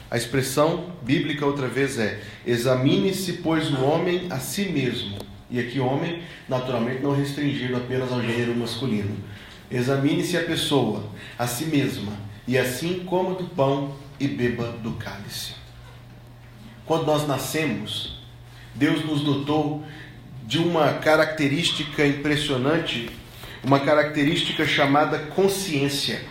A expressão bíblica outra vez é: examine-se, pois, o homem a si mesmo. E aqui homem, naturalmente, não restringido apenas ao gênero masculino. Examine-se a pessoa a si mesma, e assim coma do pão e beba do cálice. Quando nós nascemos, Deus nos dotou de uma característica impressionante, uma característica chamada consciência.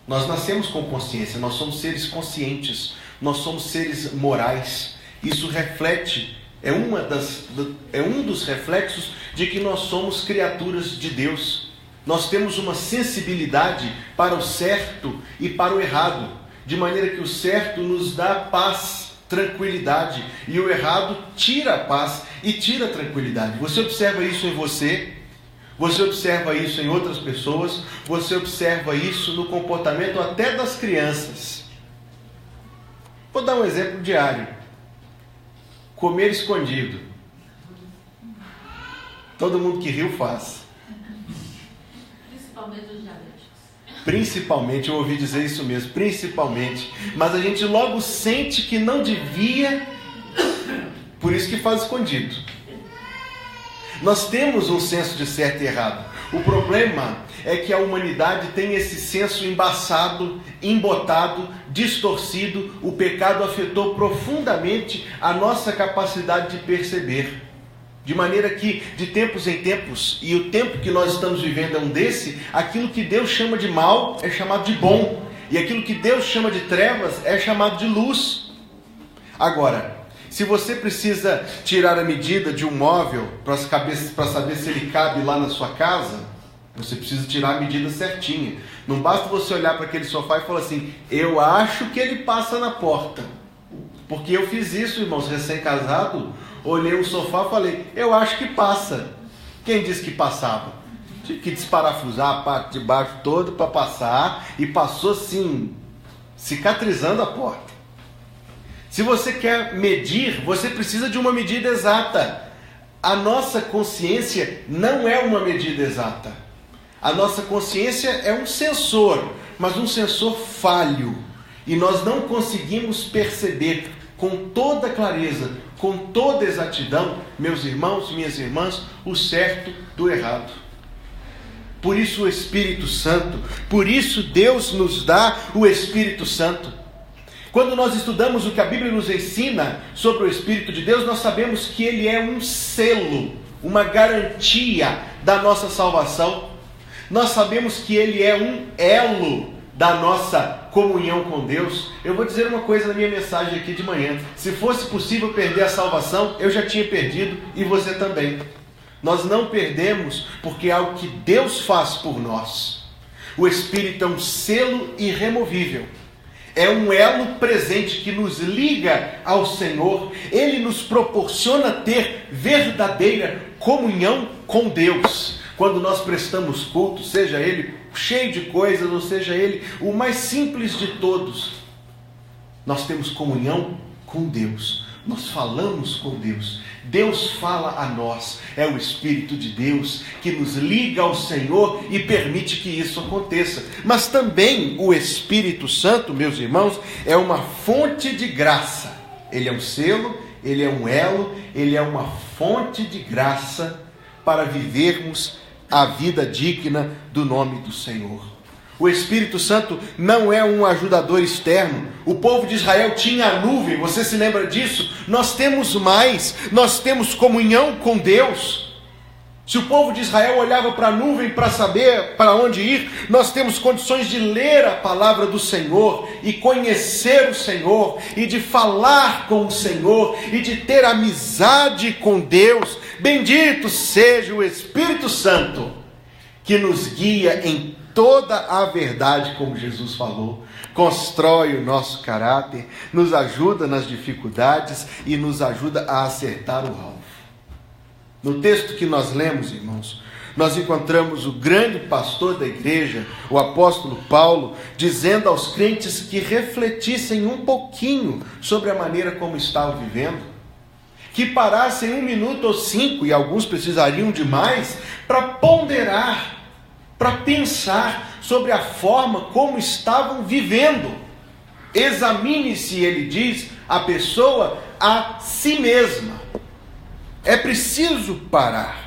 Nós nascemos com consciência, nós somos seres conscientes, nós somos seres morais. Isso reflete, é um dos reflexos de que nós somos criaturas de Deus. Nós temos uma sensibilidade para o certo e para o errado, de maneira que o certo nos dá paz, tranquilidade, e o errado tira a paz e tira a tranquilidade. Você observa isso em você, você observa isso em outras pessoas, você observa isso no comportamento até das crianças. Vou dar um exemplo diário. Comer escondido. Todo mundo que riu faz. Principalmente os diabéticos. Principalmente, eu ouvi dizer isso mesmo, principalmente. Mas a gente logo sente que não devia, por isso que faz escondido. Nós temos um senso de certo e errado. O problema é que a humanidade tem esse senso embaçado, embotado, distorcido. O pecado afetou profundamente a nossa capacidade de perceber. De maneira que, de tempos em tempos, e o tempo que nós estamos vivendo é um desse, aquilo que Deus chama de mal é chamado de bom. E aquilo que Deus chama de trevas é chamado de luz. Agora, se você precisa tirar a medida de um móvel para saber se ele cabe lá na sua casa, você precisa tirar a medida certinha. Não basta você olhar para aquele sofá e falar assim: eu acho que ele passa na porta. Porque eu fiz isso, irmãos, recém-casado. Olhei o sofá e falei: eu acho que passa. Quem disse que passava? Tive que desparafusar a parte de baixo toda para passar. E passou assim, cicatrizando a porta. Se você quer medir, você precisa de uma medida exata. A nossa consciência não é uma medida exata. A nossa consciência é um sensor, mas um sensor falho. E nós não conseguimos perceber com toda clareza, com toda exatidão, meus irmãos, minhas irmãs, o certo do errado. Por isso o Espírito Santo, por isso Deus nos dá o Espírito Santo. Quando nós estudamos o que a Bíblia nos ensina sobre o Espírito de Deus, nós sabemos que ele é um selo, uma garantia da nossa salvação. Nós sabemos que ele é um elo da nossa comunhão com Deus. Eu vou dizer uma coisa na minha mensagem aqui de manhã: se fosse possível perder a salvação, eu já tinha perdido, e você também. Nós não perdemos porque é algo que Deus faz por nós. O Espírito é um selo irremovível, é um elo presente que nos liga ao Senhor. Ele nos proporciona ter verdadeira comunhão com Deus. Quando nós prestamos culto, seja ele cheio de coisas, ou seja ele o mais simples de todos, nós temos comunhão com Deus, nós falamos com Deus, Deus fala a nós. É o Espírito de Deus que nos liga ao Senhor e permite que isso aconteça. Mas também o Espírito Santo, meus irmãos, é uma fonte de graça. Ele é um selo, ele é um elo, ele é uma fonte de graça para vivermos a vida digna do nome do Senhor. O Espírito Santo não é um ajudador externo. O povo de Israel tinha a nuvem, você se lembra disso? Nós temos mais, nós temos comunhão com Deus. Se o povo de Israel olhava para a nuvem para saber para onde ir, nós temos condições de ler a palavra do Senhor e conhecer o Senhor e de falar com o Senhor e de ter amizade com Deus. Bendito seja o Espírito Santo que nos guia em toda a verdade, como Jesus falou, constrói o nosso caráter, nos ajuda nas dificuldades e nos ajuda a acertar o alvo. No texto que nós lemos, irmãos, nós encontramos o grande pastor da igreja, o apóstolo Paulo, dizendo aos crentes que refletissem um pouquinho sobre a maneira como estavam vivendo, que parassem 1 minuto ou 5, e alguns precisariam de mais, para ponderar, para pensar sobre a forma como estavam vivendo. Examine-se, ele diz, a pessoa a si mesma. É preciso parar.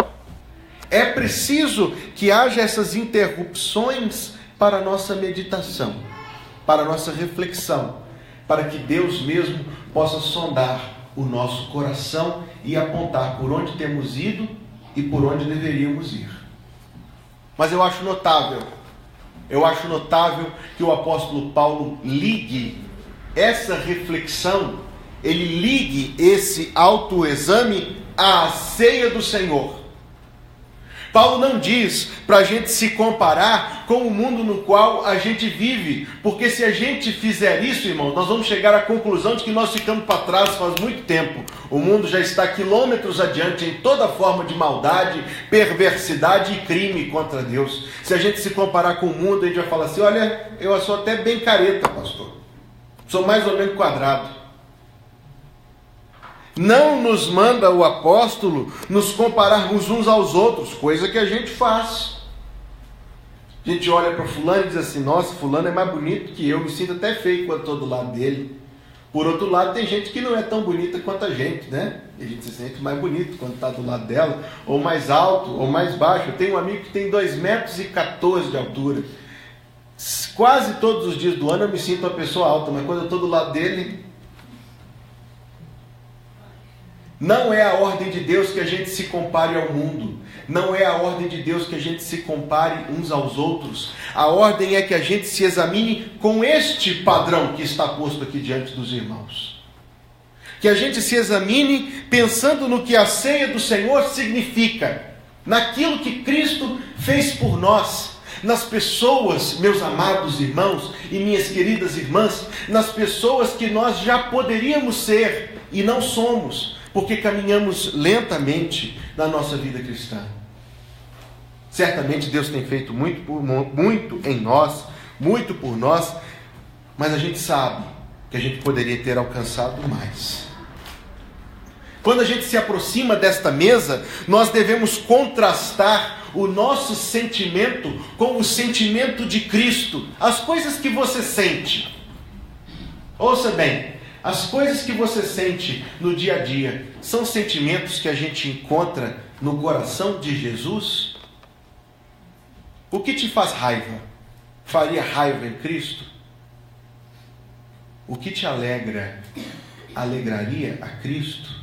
É preciso que haja essas interrupções para a nossa meditação, para a nossa reflexão, para que Deus mesmo possa sondar o nosso coração e apontar por onde temos ido e por onde deveríamos ir. Mas eu acho notável que o apóstolo Paulo ligue essa reflexão, ele ligue esse autoexame à ceia do Senhor. Paulo não diz para a gente se comparar com o mundo no qual a gente vive, porque se a gente fizer isso, irmão, nós vamos chegar à conclusão de que nós ficamos para trás faz muito tempo. O mundo já está quilômetros adiante em toda forma de maldade, perversidade e crime contra Deus. Se a gente se comparar com o mundo, a gente vai falar assim: olha, eu sou até bem careta, pastor. Sou mais ou menos quadrado. Não nos manda o apóstolo nos compararmos uns aos outros, coisa que a gente faz. A gente olha para fulano e diz assim: nossa, fulano é mais bonito que eu, me sinto até feio quando estou do lado dele. Por outro lado, tem gente que não é tão bonita quanto a gente, né? E a gente se sente mais bonito quando está do lado dela, ou mais alto, ou mais baixo. Eu tenho um amigo que tem 2,14 metros de altura. Quase todos os dias do ano eu me sinto uma pessoa alta, mas quando eu estou do lado dele... Não é a ordem de Deus que a gente se compare ao mundo. Não é a ordem de Deus que a gente se compare uns aos outros. A ordem é que a gente se examine com este padrão que está posto aqui diante dos irmãos. Que a gente se examine pensando no que a ceia do Senhor significa. Naquilo que Cristo fez por nós. Nas pessoas, meus amados irmãos e minhas queridas irmãs, nas pessoas que nós já poderíamos ser e não somos, porque caminhamos lentamente na nossa vida cristã. Certamente Deus tem feito muito em nós, muito por nós, mas a gente sabe que a gente poderia ter alcançado mais. Quando a gente se aproxima desta mesa, nós devemos contrastar o nosso sentimento com o sentimento de Cristo. As coisas que você sente, ouça bem, as coisas que você sente no dia a dia são sentimentos que a gente encontra no coração de Jesus? O que te faz raiva? Faria raiva em Cristo? O que te alegra? Alegraria a Cristo?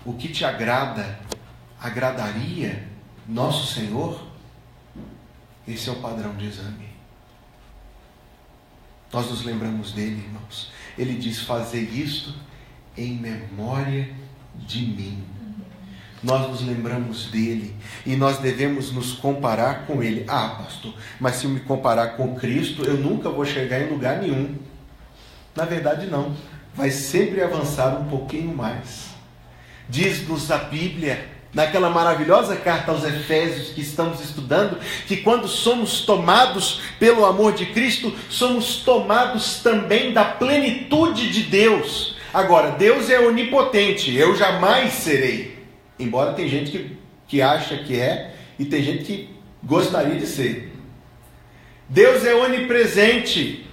O que te agrada? Agradaria nosso Senhor? Esse é o padrão de exame. Nós nos lembramos dele, irmãos. Ele diz: fazer isto em memória de mim. Nós nos lembramos dele e nós devemos nos comparar com ele. Ah, pastor, mas se eu me comparar com Cristo, eu nunca vou chegar em lugar nenhum. Na verdade, não. Vai sempre avançar um pouquinho mais. Diz-nos a Bíblia, naquela maravilhosa carta aos Efésios que estamos estudando, que quando somos tomados pelo amor de Cristo, somos tomados também da plenitude de Deus. Agora, Deus é onipotente, eu jamais serei. Embora tem gente que acha que é, e tem gente que gostaria de ser. Deus é onipresente.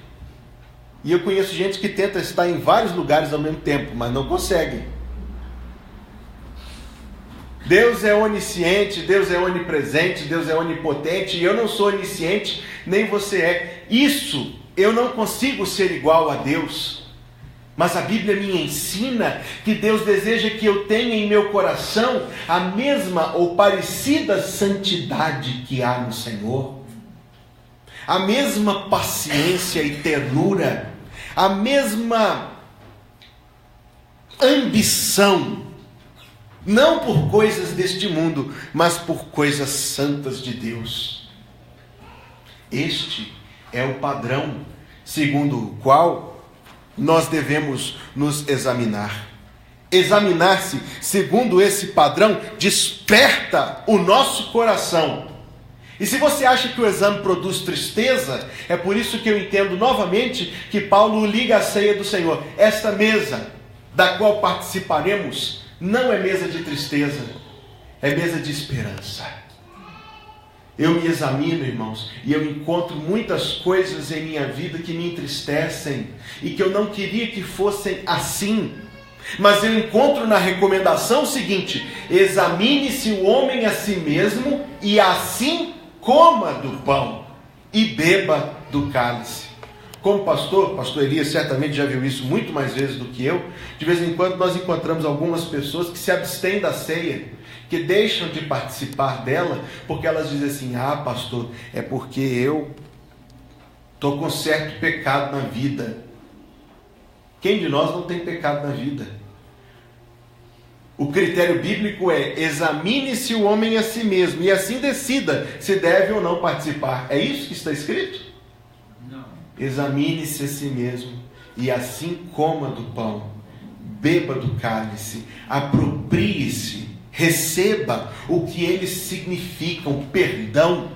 E eu conheço gente que tenta estar em vários lugares ao mesmo tempo, mas não consegue. Deus é onisciente, Deus é onipresente, Deus é onipotente, e eu não sou onisciente, nem você é. Isso, eu não consigo ser igual a Deus. Mas a Bíblia me ensina que Deus deseja que eu tenha em meu coração a mesma ou parecida santidade que há no Senhor. A mesma paciência e ternura, a mesma ambição, não por coisas deste mundo, mas por coisas santas de Deus. Este é o padrão segundo o qual nós devemos nos examinar. Examinar-se segundo esse padrão desperta o nosso coração. E se você acha que o exame produz tristeza, é por isso que eu entendo novamente que Paulo liga a ceia do Senhor. Esta mesa da qual participaremos não é mesa de tristeza, é mesa de esperança. Eu me examino, irmãos, e eu encontro muitas coisas em minha vida que me entristecem e que eu não queria que fossem assim. Mas eu encontro na recomendação o seguinte: examine-se o homem a si mesmo e assim coma do pão e beba do cálice. Como pastor Elias certamente já viu isso muito mais vezes do que eu. De vez em quando nós encontramos algumas pessoas que se abstêm da ceia, que deixam de participar dela, porque elas dizem assim: ah, pastor, é porque eu estou com certo pecado na vida. Quem de nós não tem pecado na vida? O critério bíblico é: examine-se o homem a si mesmo, e assim decida se deve ou não participar. É isso que está escrito? Não. Examine-se a si mesmo, e assim coma do pão, beba do cálice, aproprie-se, receba o que eles significam: perdão,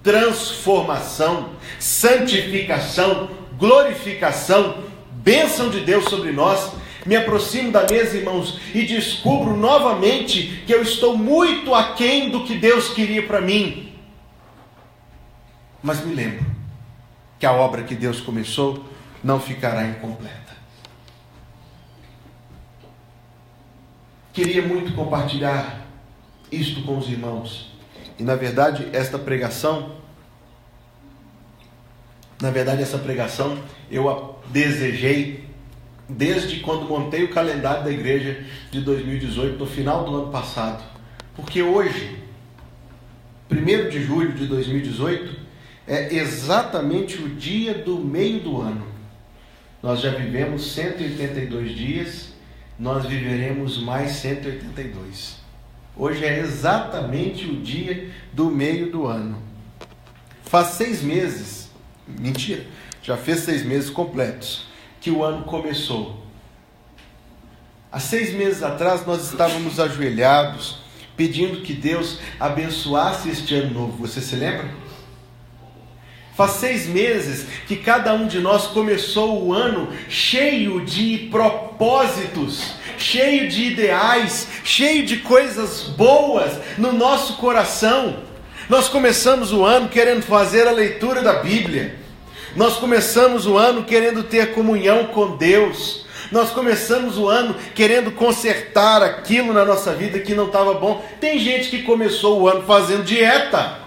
transformação, santificação, glorificação, bênção de Deus sobre nós. Me aproximo da mesa, irmãos, e descubro novamente que eu estou muito aquém do que Deus queria para mim. Mas me lembro que a obra que Deus começou não ficará incompleta. Queria muito compartilhar isto com os irmãos. E na verdade, essa pregação eu a desejei desde quando montei o calendário da igreja de 2018, no final do ano passado. Porque hoje, 1º de julho de 2018, é exatamente o dia do meio do ano. Nós já vivemos 182 dias, nós viveremos mais 182. Hoje é exatamente o dia do meio do ano. Faz 6 meses, mentira, já fez 6 meses completos que o ano começou. Há 6 meses atrás nós estávamos ajoelhados, pedindo que Deus abençoasse este ano novo. Você se lembra? Faz 6 meses que cada um de nós começou o ano cheio de propósitos, cheio de ideais, cheio de coisas boas no nosso coração. Nós começamos o ano querendo fazer a leitura da Bíblia. Nós começamos o ano querendo ter comunhão com Deus. Nós começamos o ano querendo consertar aquilo na nossa vida que não estava bom. Tem gente que começou o ano fazendo dieta.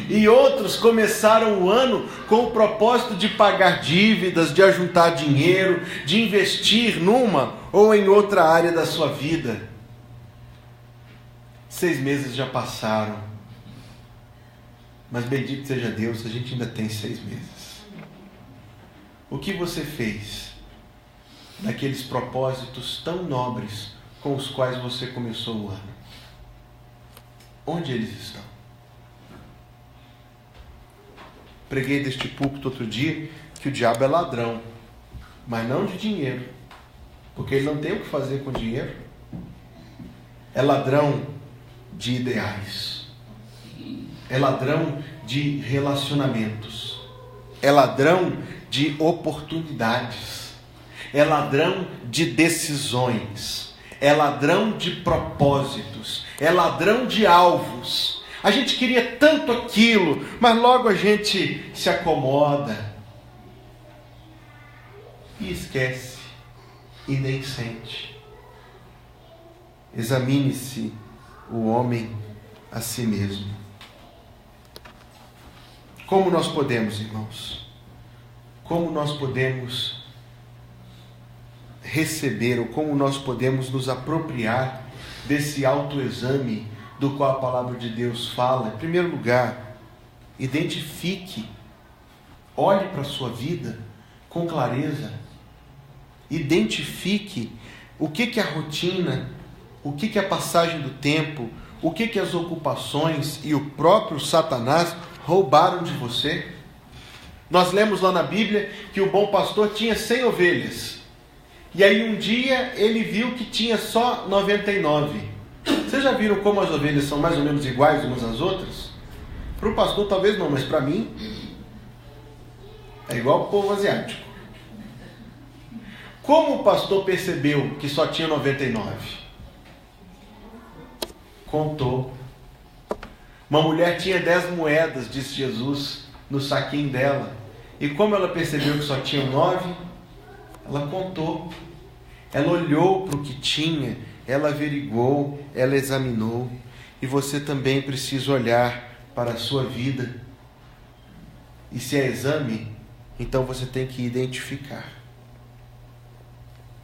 E outros começaram o ano com o propósito de pagar dívidas, de ajuntar dinheiro, de investir numa ou em outra área da sua vida. 6 meses já passaram. Mas bendito seja Deus, a gente ainda tem 6 meses. O que você fez daqueles propósitos tão nobres com os quais você começou o ano? Onde eles estão? Preguei deste púlpito outro dia que o diabo é ladrão, mas não de dinheiro, porque ele não tem o que fazer com dinheiro. É ladrão de ideais. É ladrão de relacionamentos. É ladrão de oportunidades. É ladrão de decisões. É ladrão de propósitos. É ladrão de alvos. A gente queria tanto aquilo, mas logo a gente se acomoda e esquece e nem sente. Examine-se o homem a si mesmo. Como nós podemos, irmãos? Como nós podemos receber, ou como nós podemos nos apropriar desse autoexame do qual a palavra de Deus fala? Em primeiro lugar, identifique, olhe para a sua vida com clareza, identifique o que é a rotina, o que é a passagem do tempo, o que as ocupações e o próprio Satanás roubaram de você. Nós lemos lá na Bíblia que o bom pastor tinha 100 ovelhas. E aí um dia ele viu que tinha só 99. Vocês já viram como as ovelhas são mais ou menos iguais umas às outras? Para o pastor talvez não, mas para mim é igual o povo asiático. Como o pastor percebeu que só tinha 99? Contou. Uma mulher tinha 10 moedas, disse Jesus, no saquinho dela. E como ela percebeu que só tinha 9, ela contou. Ela olhou para o que tinha, ela averiguou, ela examinou. E você também precisa olhar para a sua vida. E se é exame, então você tem que identificar.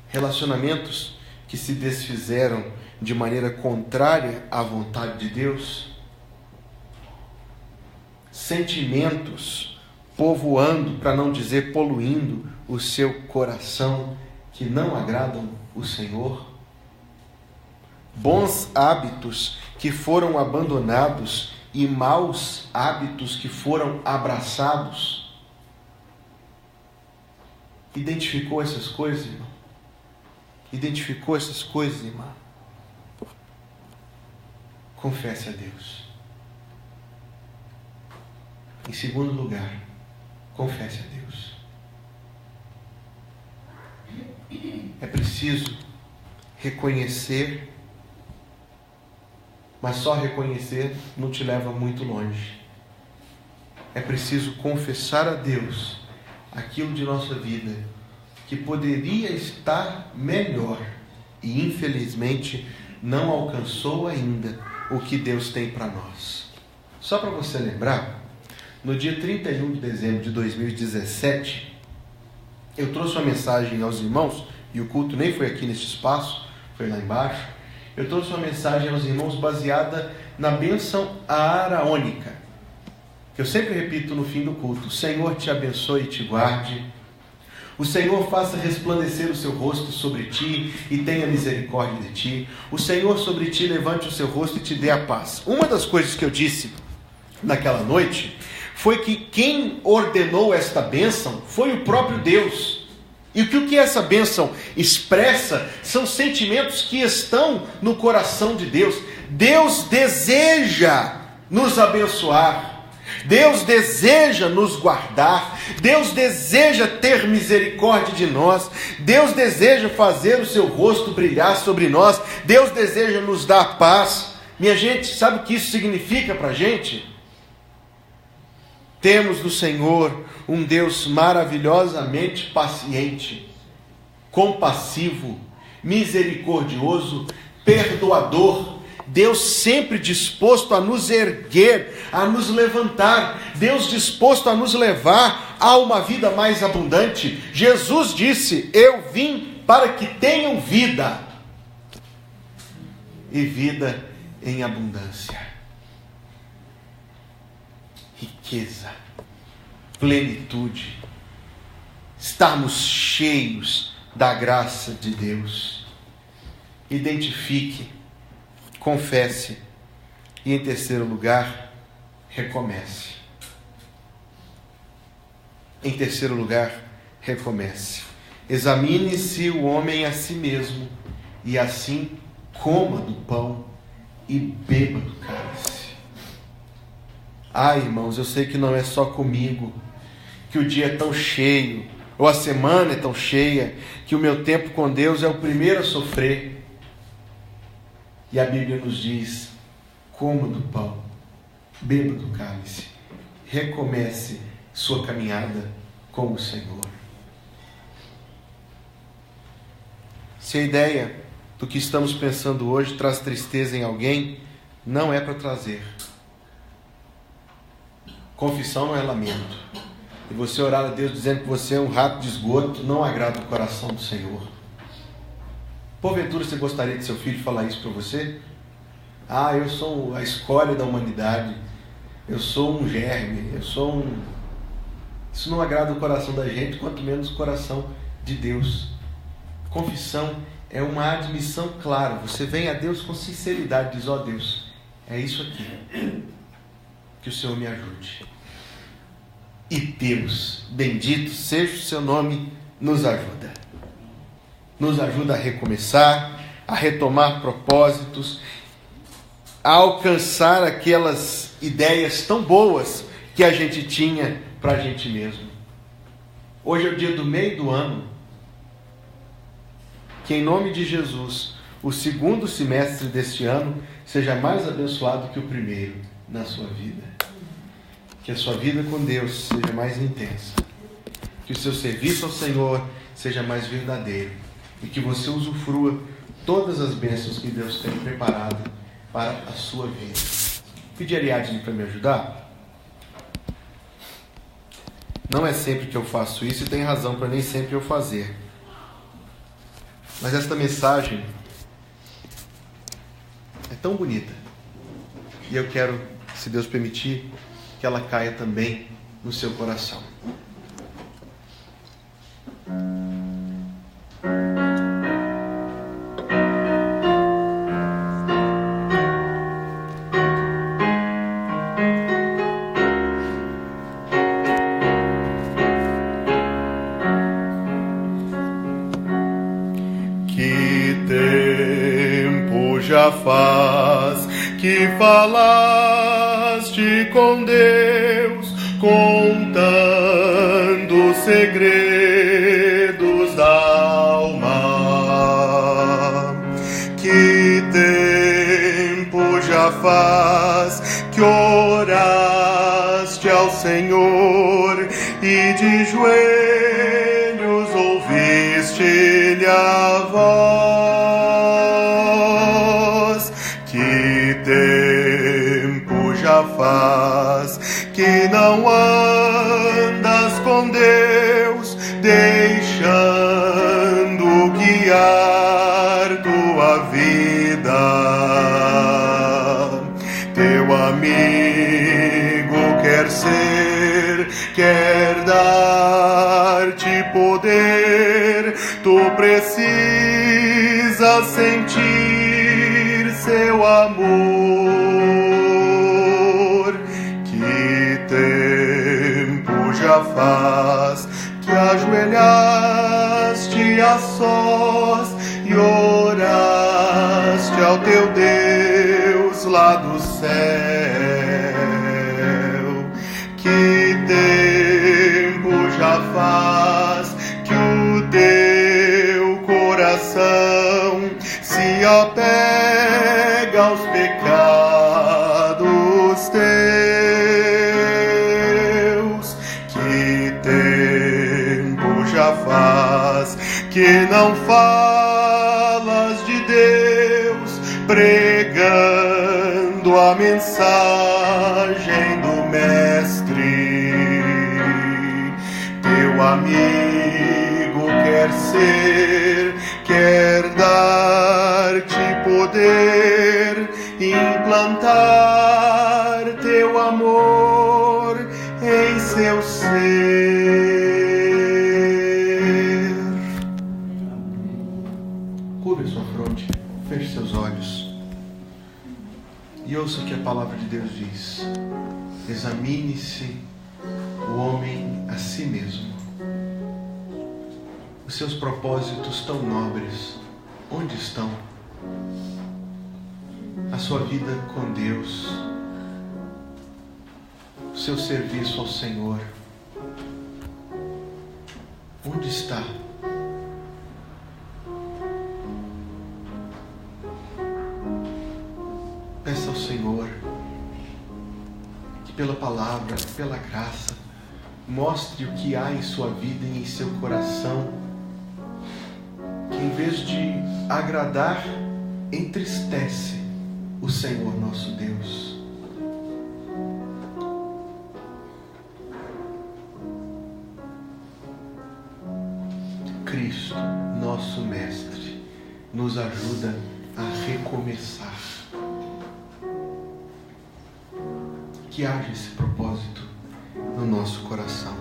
Relacionamentos que se desfizeram de maneira contrária à vontade de Deus. Sentimentos povoando, para não dizer poluindo, o seu coração, que não agradam o Senhor. Bons hábitos que foram abandonados e maus hábitos que foram abraçados. Identificou essas coisas, irmão? Identificou essas coisas, irmão? Confesse a Deus. Em segundo lugar, confesse a Deus. É preciso reconhecer, mas só reconhecer não te leva muito longe. É preciso confessar a Deus aquilo de nossa vida que poderia estar melhor e infelizmente não alcançou ainda o que Deus tem para nós. Só para você lembrar, no dia 31 de dezembro de 2017, eu trouxe uma mensagem aos irmãos, e o culto nem foi aqui nesse espaço, foi lá embaixo. Eu trouxe uma mensagem aos irmãos baseada na bênção aaraônica, que eu sempre repito no fim do culto: o Senhor te abençoe e te guarde. O Senhor faça resplandecer o seu rosto sobre ti e tenha misericórdia de ti. O Senhor sobre ti levante o seu rosto e te dê a paz. Uma das coisas que eu disse naquela noite foi que quem ordenou esta bênção foi o próprio Deus. E o que essa bênção expressa são sentimentos que estão no coração de Deus. Deus deseja nos abençoar. Deus deseja nos guardar. Deus deseja ter misericórdia de nós. Deus deseja fazer o seu rosto brilhar sobre nós. Deus deseja nos dar paz. Minha gente, sabe o que isso significa para a gente? Temos do Senhor um Deus maravilhosamente paciente, compassivo, misericordioso, perdoador. Deus sempre disposto a nos erguer, a nos levantar. Deus disposto a nos levar a uma vida mais abundante. Jesus disse: eu vim para que tenham vida, e vida em abundância. Riqueza, plenitude, estarmos cheios da graça de Deus. Identifique, confesse e, em terceiro lugar, recomece. Em terceiro lugar, recomece. Examine-se o homem a si mesmo, e assim coma do pão e beba do cálice. Ah, irmãos, eu sei que não é só comigo, que o dia é tão cheio, ou a semana é tão cheia, que o meu tempo com Deus é o primeiro a sofrer. E a Bíblia nos diz: coma do pão, beba do cálice, recomece sua caminhada com o Senhor. Se a ideia do que estamos pensando hoje traz tristeza em alguém, não é para trazer. Confissão não é lamento. E você orar a Deus dizendo que você é um rato de esgoto não agrada o coração do Senhor. Porventura você gostaria de seu filho falar isso para você? Ah, eu sou a escória da humanidade, eu sou um germe, Isso não agrada o coração da gente, quanto menos o coração de Deus. Confissão é uma admissão clara. Você vem a Deus com sinceridade, diz: ó Deus, é isso aqui, que o Senhor me ajude. E Deus, bendito seja o seu nome, nos ajuda. Nos ajuda a recomeçar, a retomar propósitos, a alcançar aquelas ideias tão boas que a gente tinha para a gente mesmo. Hoje é o dia do meio do ano. Que em nome de Jesus, o segundo semestre deste ano seja mais abençoado que o primeiro. na sua vida. Que a sua vida com Deus seja mais intensa. Que o seu serviço ao Senhor seja mais verdadeiro. E que você usufrua todas as bênçãos que Deus tem preparado para a sua vida. Pedir a Ariadne para me ajudar? Não é sempre que eu faço isso e tem razão para nem sempre eu fazer. Mas esta mensagem é tão bonita. E eu quero, se Deus permitir, que ela caia também no seu coração. Que tempo já faz que falaste com Deus, contando segredos da alma. Que tempo já faz que oraste ao Senhor e de joelhos ouviste-lhe a voz. Que tempo já faz que não andas com Deus, deixando guiar tua vida. Teu amigo quer ser, quer dar-te poder, tu precisas sentir seu amor. Que tempo já faz que ajoelhaste a sós e oraste ao teu Deus lá do céu. Que tempo já faz que o teu coração se apega aos pecados teus. Que tempo já faz que não falas de Deus, pregando a mensagem do Mestre. Teu amigo quer ser, quer dar-te poder, implantar teu amor em seu ser. Curve sua fronte, feche seus olhos e ouça o que a palavra de Deus diz. Examine-se o homem a si mesmo. Os seus propósitos tão nobres, onde estão? A sua vida com Deus, o seu serviço ao Senhor, onde está? Peça ao Senhor que pela palavra, pela graça, mostre o que há em sua vida e em seu coração, que em vez de agradar, entristece o Senhor nosso Deus. Cristo, nosso Mestre, nos ajuda a recomeçar. Que haja esse propósito no nosso coração.